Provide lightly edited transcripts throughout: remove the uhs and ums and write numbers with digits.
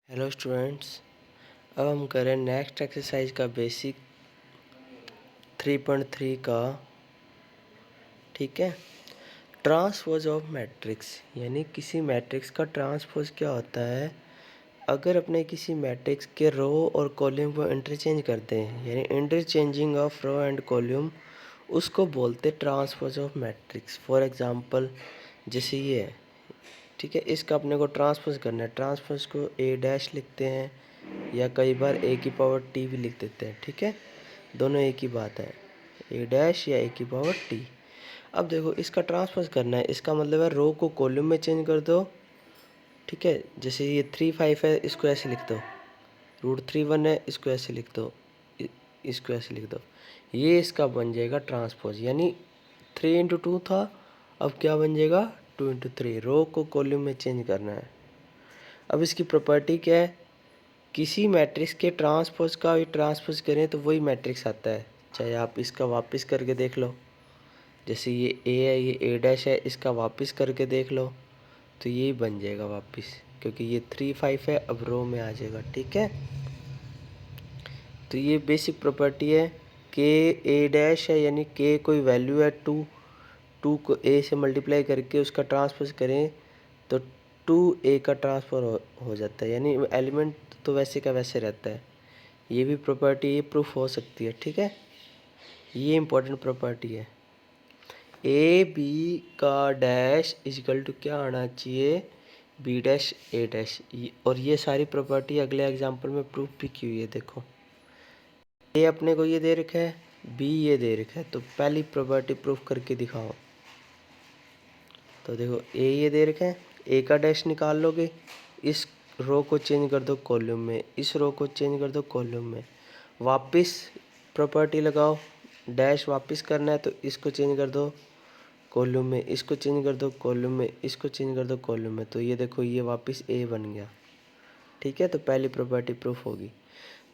Hello students, अब हम करें नेक्स्ट एक्सरसाइज का बेसिक 3.3 का। ठीक है, ट्रांसपोज ऑफ मैट्रिक्स, यानी किसी मैट्रिक्स का ट्रांसपोज क्या होता है। अगर अपने किसी मैट्रिक्स के रो और कॉलम को इंटरचेंज करते हैं, यानी interchanging of row and column, उसको बोलते transpose of matrix. For example जैसे ये है, ठीक है, इसका अपने को ट्रांसपोज करना है। ट्रांसपोज को ए डैश लिखते हैं या कई बार ए की पावर टी भी लिख देते हैं। ठीक है, दोनों एक ही बात है, ए डैश या ए की पावर टी। अब देखो, इसका ट्रांसपोज करना है, इसका मतलब है रो को कॉलम में चेंज कर दो। ठीक है, जैसे ये 3 5 है, इसको ऐसे लिख दो। √3 1 है, इसको ऐसे लिख दो, इसको ऐसे लिख दो। ये इसका बन जाएगा ट्रांसपोज, यानी 3 × 2 था, अब क्या बन जाएगा 2 × 3। रो को कॉलम में चेंज करना है। अब इसकी प्रॉपर्टी क्या है, किसी मैट्रिक्स के ट्रांसपोज का भी ट्रांसपोज करें तो वही मैट्रिक्स आता है। चाहे आप इसका वापस करके देख लो, जैसे ये ए है, ये ए डैश है, इसका वापस करके देख लो तो यही बन जाएगा वापस, क्योंकि ये 3 5 है, अब रो में आ जाएगा। ठीक है, तो ये बेसिक प्रॉपर्टी है। के ए डैश है, यानी के कोई वैल्यू है 2 को ए से मल्टीप्लाई करके उसका ट्रांसपोज करें तो 2 ए का ट्रांसफर हो जाता है, यानी एलिमेंट तो वैसे का वैसे रहता है। ये भी प्रॉपर्टी ये प्रूफ हो सकती है। ठीक है, ये इंपॉर्टेंट प्रॉपर्टी है। ए बी का डैश इजिकल टू क्या आना चाहिए, बी डैश ए डैश। और ये सारी प्रॉपर्टी अगले एग्जांपल में प्रूफ भी की हुई है। देखो, ए अपने को ये दे रखा है, बी ये दे रखा है, तो पहली प्रॉपर्टी प्रूफ करके दिखाओ। तो देखो, ए ये दे रखा है, ए का डैश निकाल लोगे, इस रो को चेंज कर दो कॉलम में, इस रो को चेंज कर दो कॉलम में, वापस प्रॉपर्टी लगाओ, डैश वापस करना है तो इसको चेंज कर दो कॉलम में, इसको चेंज कर दो कॉलम में, इसको चेंज कर दो कॉलम में, तो ये देखो ये वापस ए बन गया। ठीक है, तो पहली प्रॉपर्टी प्रूफ होगी।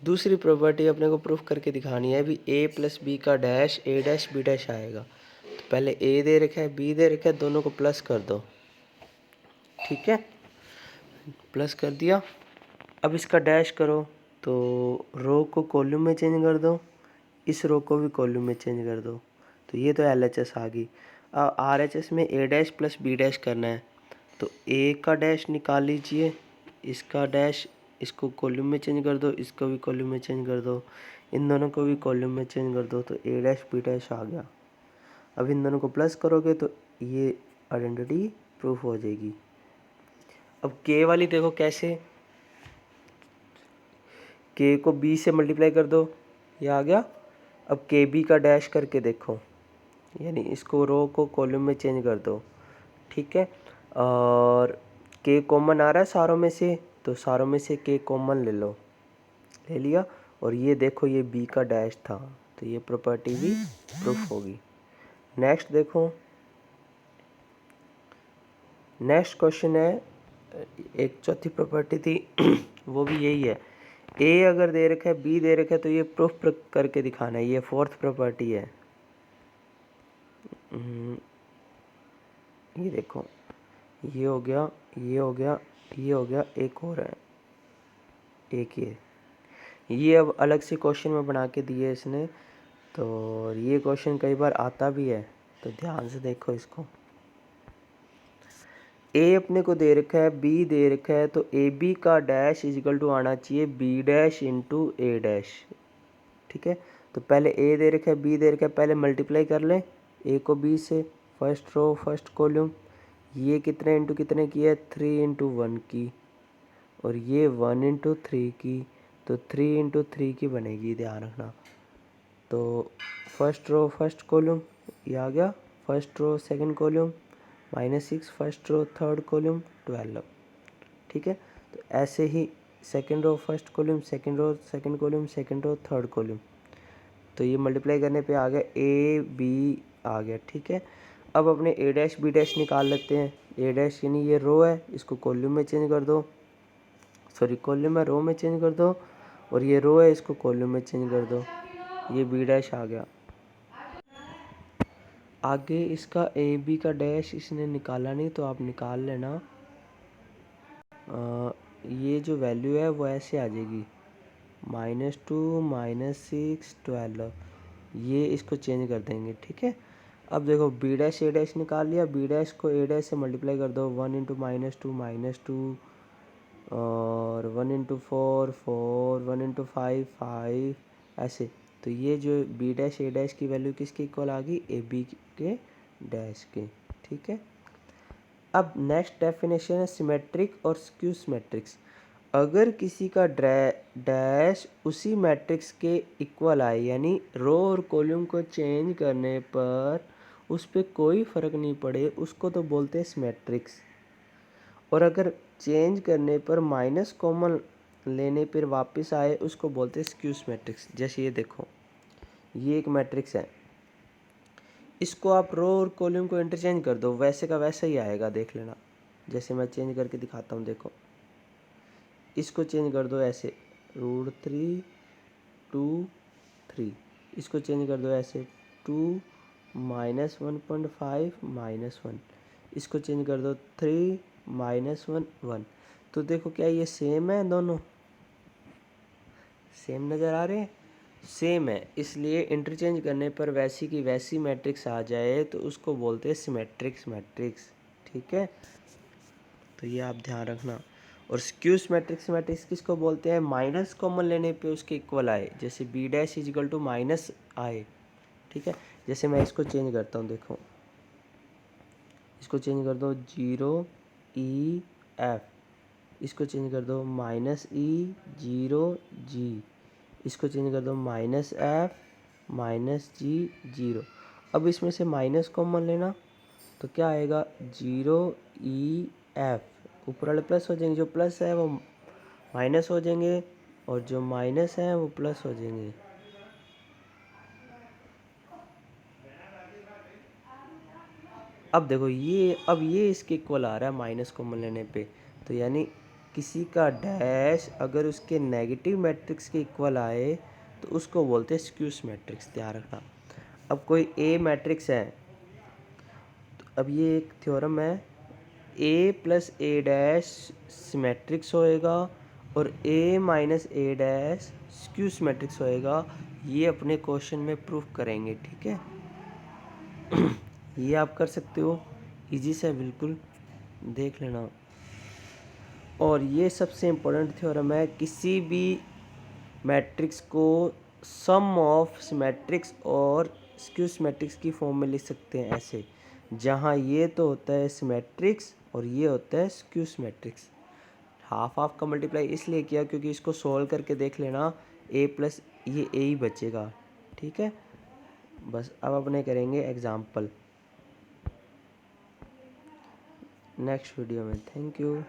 दूसरी प्रॉपर्टी अपने को प्रूफ करके दिखानी है। अभी ए प्लस बी का डैश ए डैश बी डैश आएगा, तो पहले ए दे रखा है, बी दे रखा है, दोनों को प्लस कर दो। ठीक है, प्लस कर दिया। अब इसका डैश करो तो रो को कॉलम में चेंज कर दो, इस रो को भी कॉलम में चेंज कर दो, तो ये तो LHS आ गई। अब RHS में ए डैश प्लस बी डैश करना है, तो ए का डैश निकाल लीजिए, इसका डैश, इसको कॉलम में चेंज कर दो, इसको भी कॉलम में चेंज कर दो, इन दोनों को भी कॉलम में चेंज कर दो, तो ए डैश बी डैश आ गया। अब इन दोनों को प्लस करोगे तो ये आइडेंटिटी प्रूफ हो जाएगी। अब के वाली देखो कैसे, के को बी से मल्टीप्लाई कर दो, ये आ गया। अब के बी का डैश करके देखो, यानी इसको रो को कॉलम में चेंज कर दो। ठीक है, और के कॉमन आ रहा है सारों में से, तो सारों में से के कॉमन ले लो, ले लिया। और ये देखो, ये बी का डैश था, तो ये प्रॉपर्टी भी प्रूफ होगी। नेक्स्ट देखो, नेक्स्ट क्वेश्चन है, एक चौथी प्रॉपर्टी थी वो भी यही है। ए अगर दे रखा है, बी दे रखा है, तो ये प्रूफ करके दिखाना है। ये फोर्थ प्रॉपर्टी है। ये देखो, ये हो गया, ये हो गया, ये हो गया, एक और है, एक ये अब अलग से क्वेश्चन में बना के दिए इसने, तो ये क्वेश्चन कई बार आता भी है, तो ध्यान से देखो इसको। ए अपने को दे रखा है, बी दे रखा है, तो ए बी का डैश इजिकल टू आना चाहिए बी डैश इंटू ए डैश। ठीक है, तो पहले ए दे रखा है, बी दे रखा है, पहले मल्टीप्लाई कर लें ए को बी से, फर्स्ट रो फर्स्ट कॉलम। ये कितने इंटू कितने की है, 3 × 1 की, और ये 1 × 3 की, तो 3 × 3 की बनेगी, ध्यान रखना। तो फर्स्ट रो फर्स्ट कॉलम ये आ गया, first row second column -6, first row third column 12। ठीक है, तो ऐसे ही second row first column, second row second column, second row third column, तो ये मल्टीप्लाई करने पे आ गया ए बी आ गया। ठीक है, अब अपने ए डैश बी डैश निकाल लेते हैं। ए डैश यानी ये रो है, इसको कॉलम में चेंज कर दो, सॉरी कॉलम में रो में चेंज कर दो, और ये रो है, इसको कॉलम में चेंज कर दो, ये बी डैश आ गया। आगे इसका ए बी का डैश इसने निकाला नहीं, तो आप निकाल लेना। ये जो वैल्यू है वो ऐसे आ जाएगी -2 -6 12। ये इसको चेंज कर देंगे, ठीक है। अब देखो बी डैश ए डैश निकाल लिया, बी डैश को ए डैश से मल्टीप्लाई कर दो, 1 इंटू -2 और 1 इंटू 4 4, 1 इंटू 5 5, ऐसे। तो ये जो बी डैश ए डैश की वैल्यू किसके इक्वल आ गई, ए बी के डैश के, ठीक है। अब नेक्स्ट डेफिनेशन है सिमेट्रिक और स्क्यू सिमेट्रिक्स। अगर किसी का डैश उसी मैट्रिक्स के इक्वल आए, यानी रो और कॉलम को चेंज करने पर उस पर कोई फ़र्क नहीं पड़े, उसको तो बोलते हैं सिमेट्रिक्स। और अगर चेंज करने पर माइनस कॉमन लेने पर वापस आए, उसको बोलते हैं स्क्यू सिमेट्रिक्स। जैसे ये देखो, ये एक मैट्रिक्स है, इसको आप रो और कॉलम को इंटरचेंज कर दो, वैसे का वैसा ही आएगा, देख लेना। जैसे मैं चेंज करके दिखाता हूँ, देखो इसको चेंज कर दो ऐसे, √3 2 3, इसको चेंज कर दो ऐसे 2 -1.5 -1, इसको चेंज कर दो 3 -1 1। तो देखो क्या ये सेम है, दोनों सेम नज़र आ रहे हैं, सेम है, इसलिए इंटरचेंज करने पर वैसी की वैसी मैट्रिक्स आ जाए तो उसको बोलते हैं सिमेट्रिक्स मैट्रिक्स, ठीक है। तो ये आप ध्यान रखना। और स्क्यूस मैट्रिक्स किसको बोलते हैं, माइनस कॉमन लेने पे उसके इक्वल आए, जैसे B dash is equal to minus A, ठीक है। जैसे मैं इसको चेंज करता हूँ, देखो इसको चेंज कर दो 0 E F, इसको चेंज कर दो -E 0 G, इसको चेंज कर दो -F -G 0। अब इसमें से माइनस कॉमन लेना तो क्या आएगा 0 E F, ऊपर वाले प्लस हो जाएंगे, जो प्लस है वो माइनस हो जाएंगे और जो माइनस है वो प्लस हो जाएंगे। अब देखो ये इसके इक्वल आ रहा है माइनस कॉमन लेने पे, तो यानी किसी का डैश अगर उसके नेगेटिव मैट्रिक्स के इक्वल आए तो उसको बोलते हैं स्क्यूस मैट्रिक्स, ध्यान रखना। अब कोई ए मैट्रिक्स है, तो अब ये एक थ्योरम है, ए प्लस ए डैश सिमेट्रिक्स होएगा और ए माइनस ए डैश स्क्यू सिमेट्रिक्स होएगा। ये अपने क्वेश्चन में प्रूफ करेंगे, ठीक है। ये आप कर सकते हो, इजी से बिल्कुल, देख लेना। और ये सबसे इम्पोर्टेंट थ्योरम है, किसी भी मैट्रिक्स को सम ऑफ सिमेट्रिक्स और स्क्यू सिमेट्रिक्स की फॉर्म में लिख सकते हैं ऐसे, जहाँ ये तो होता है सिमेट्रिक्स और ये होता है स्क्यू सिमेट्रिक्स। हाफ हाफ का मल्टीप्लाई इसलिए किया क्योंकि इसको सोल्व करके देख लेना, ए प्लस ये ए ही बचेगा, ठीक है। बस अब अपने करेंगे एग्जाम्पल नेक्स्ट वीडियो में। Thank you.